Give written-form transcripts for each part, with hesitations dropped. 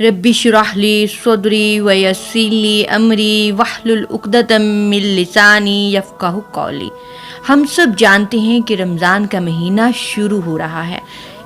Rabbi इश्रह ली सदरी व यस्सिर ली अमरी वहलुल उक़दतम मिन लिसानी यफ़क़हू क़ौली। हम सब जानते हैं कि रमज़ान का महीना शुरू हो रहा है।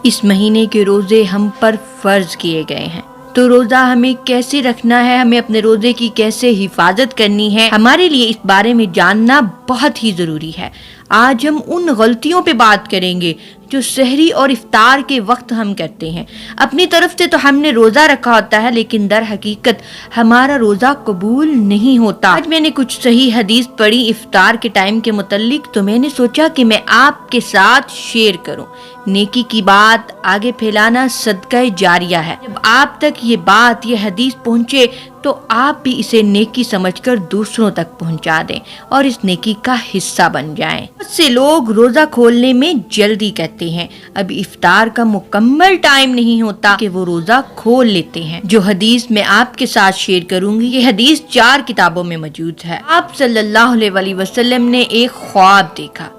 इस महीने के रोज़े हम पर फ़र्ज़ किए गए हैं, तो रोज़ा हमें कैसे रखना है, हमें अपने रोज़े की कैसे हिफाजत करनी है, हमारे लिए इस बारे में जानना बहुत ही ज़रूरी है। आज हम उन गलतियों पे बात करेंगे जो सहरी और इफ्तार के वक्त हम करते हैं। अपनी तरफ से तो हमने रोज़ा रखा होता है, लेकिन दर हकीकत हमारा रोज़ा कबूल नहीं होता। आज मैंने कुछ सही हदीस पढ़ी इफ्तार के टाइम के मुतल्लिक, तो मैंने सोचा कि मैं आपके साथ शेयर करूं। नेकी की बात आगे फैलाना सदका जारिया है। जब आप तक ये बात, ये हदीस पहुँचे तो आप भी इसे नेकी समझकर दूसरों तक पहुंचा दें और इस नेकी का हिस्सा बन जाएं। बहुत से लोग रोजा खोलने में जल्दी कहते हैं, अभी इफ्तार का मुकम्मल टाइम नहीं होता कि वो रोजा खोल लेते हैं। जो हदीस मैं आपके साथ शेयर करूंगी, ये हदीस 4 किताबों में मौजूद है। आप सल्लल्लाहु अलैहि वसल्लम ने एक ख्वाब देखा।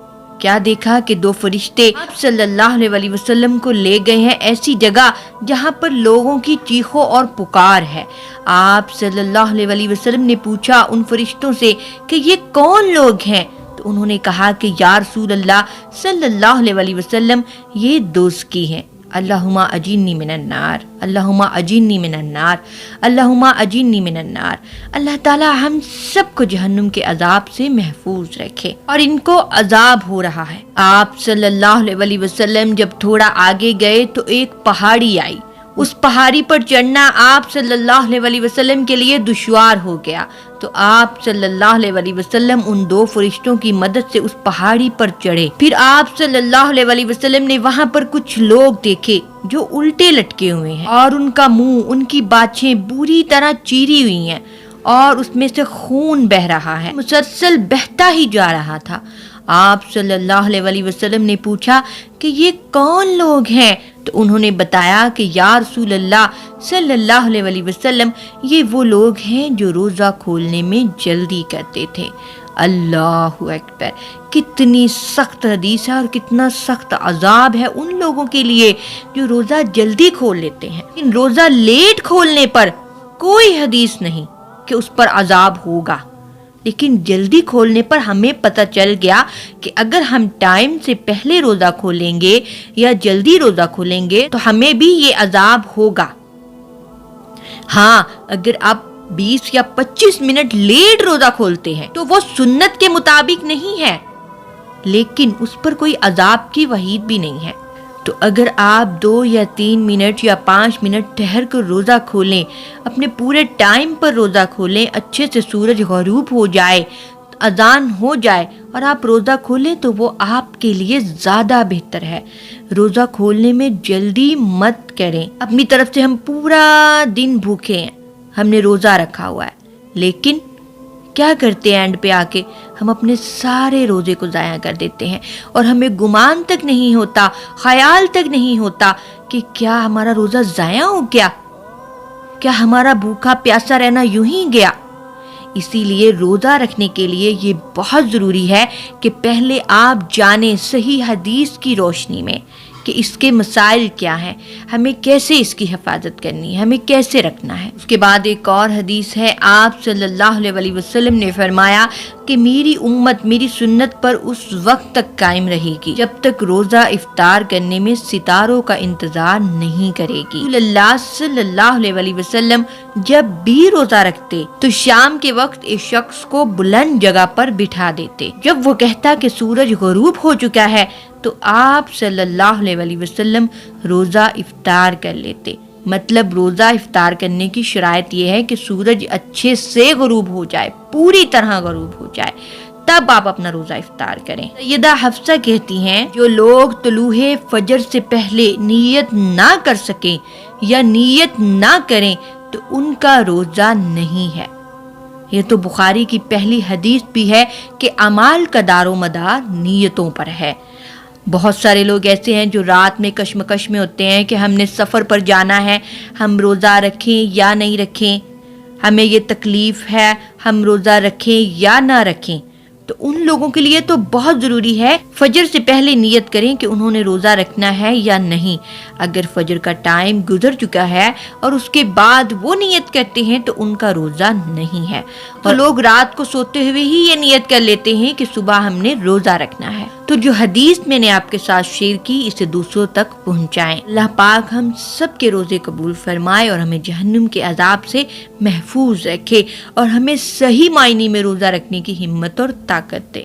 क्या देखा कि 2 फरिश्ते आप सल्लल्लाहु अलैहि वसल्लम को ले गए हैं ऐसी जगह जहां पर लोगों की चीखों और पुकार है। आप सल्लल्लाहु अलैहि वसल्लम ने पूछा उन फरिश्तों से कि ये कौन लोग हैं, तो उन्होंने कहा कि या रसूल अल्लाह सल्लल्लाहु अलैहि वसल्लम, ये दोस्त की हैं। अल्लाहुम्मा अजिन्नी मिनन नार, अल्लाहुम्मा अजिन्नी मिनन नार, अल्लाहुम्मा अजिन्नी मिनन नार। अल्लाह ताला हम सबको जहन्नुम के अजाब से महफूज रखे। और इनको अजाब हो रहा है। आप सल्लल्लाहु अलैहि वसल्लम जब थोड़ा आगे गए तो एक पहाड़ी आई। उस पहाड़ी पर चढ़ना आप सल्लल्लाहु अलैहि वसल्लम के लिए दुश्वार हो गया, तो आप सल्लल्लाहु अलैहि वसल्लम उन 2 फरिश्तों की मदद से उस पहाड़ी पर चढ़े। फिर आप सल्लल्लाहु अलैहि वसल्लम ने वहां पर कुछ लोग देखे जो उल्टे लटके हुए हैं और उनका मुंह, उनकी बाछें बुरी तरह चीरी हुई हैं और उसमें से खून बह रहा है, मुसलसल बहता ही जा रहा था। आप सल्लल्लाहु अलैहि वसल्लम ने पूछा कि ये कौन लोग हैं, तो उन्होंने बताया कि या रसूल अल्लाह सल्लल्लाहु अलैहि वसल्लम, ये वो लोग हैं जो रोज़ा खोलने में जल्दी करते थे। अल्लाहु अकबर, कितनी सख्त हदीस है और कितना सख्त अजाब है उन लोगों के लिए जो रोज़ा जल्दी खोल लेते हैं। लेकिन रोज़ा लेट खोलने पर कोई हदीस नहीं कि उस पर अजाब होगा, लेकिन जल्दी खोलने पर हमें पता चल गया कि अगर हम टाइम से पहले रोजा खोलेंगे या जल्दी रोजा खोलेंगे तो हमें भी ये अजाब होगा। हाँ, अगर आप 20 या 25 मिनट लेट रोजा खोलते हैं तो वो सुन्नत के मुताबिक नहीं है, लेकिन उस पर कोई अजाब की वहीद भी नहीं है। तो अगर आप 2 या 3 मिनट या 5 मिनट ठहर कर रोज़ा खोलें, अपने पूरे टाइम पर रोज़ा खोलें, अच्छे से सूरज गरूब हो जाए, अजान हो जाए और आप रोज़ा खोलें, तो वो आपके लिए ज़्यादा बेहतर है। रोज़ा खोलने में जल्दी मत करें। अपनी तरफ से हम पूरा दिन भूखे हैं, हमने रोज़ा रखा हुआ है, लेकिन क्या करते हैं, एंड पे आके हम अपने सारे रोजे को ज़ाया कर देते हैं और हमें गुमान तक नहीं होता, ख्याल तक नहीं होता कि क्या हमारा रोज़ा ज़ाया हो गया, क्या हमारा भूखा प्यासा रहना यूं ही गया। इसीलिए रोज़ा रखने के लिए ये बहुत ज़रूरी है कि पहले आप जानें सही हदीस की रोशनी में कि इसके मसाइल क्या हैं, हमें कैसे इसकी हिफाजत करनी है, हमें कैसे रखना है। उसके बाद एक और हदीस है, आप सल्लल्लाहु अलैहि वसल्लम ने फरमाया कि मेरी उम्मत मेरी सुन्नत पर उस वक्त तक कायम रहेगी जब तक रोज़ा इफ्तार करने में सितारों का इंतजार नहीं करेगी। अल्लाह सल्लल्लाहु अलैहि वसल्लम जब भी रोज़ा रखते तो शाम के वक्त एक शख्स को बुलंद जगह पर बिठा देते। जब वो कहता कि सूरज गरूब हो चुका है तो आप सल्लल्लाहु अलैहि वसल्लम रोज़ा इफ्तार कर लेते। मतलब रोज़ा इफ्तार करने की शराइत यह है कि सूरज अच्छे से गरूब हो जाए, पूरी तरह गरूब हो जाए, तब आप अपना रोज़ा इफ्तार करें। सैयदा हफ्सा कहती हैं, जो लोग तुलूहे फजर से पहले नीयत ना कर सकें या नीयत ना करें तो उनका रोज़ा नहीं है। ये तो बुखारी की पहली हदीस भी है कि अमाल का दारो मदार नीयतों पर है। बहुत सारे लोग ऐसे हैं जो रात में कश्मकश में होते हैं कि हमने सफ़र पर जाना है, हम रोज़ा रखें या नहीं रखें, हमें ये तकलीफ़ है, हम रोज़ा रखें या ना रखें। تو ان لوگوں کے لیے تو بہت ضروری ہے فجر سے پہلے نیت کریں کہ انہوں نے روزہ رکھنا ہے یا نہیں. اگر فجر کا ٹائم گزر چکا ہے اور اس کے بعد وہ نیت کرتے ہیں تو ان کا روزہ نہیں ہے. اور لوگ رات کو سوتے ہوئے ہی یہ نیت کر لیتے ہیں کہ صبح ہم نے روزہ رکھنا ہے. تو جو حدیث میں نے آپ کے ساتھ شیئر کی اسے دوسروں تک پہنچائیں. اللہ پاک ہم سب کے روزے قبول فرمائے اور ہمیں جہنم کے عذاب سے محفوظ رکھے اور ہمیں صحیح معنی میں روزہ رکھنے کی ہمت اور طاقت دے.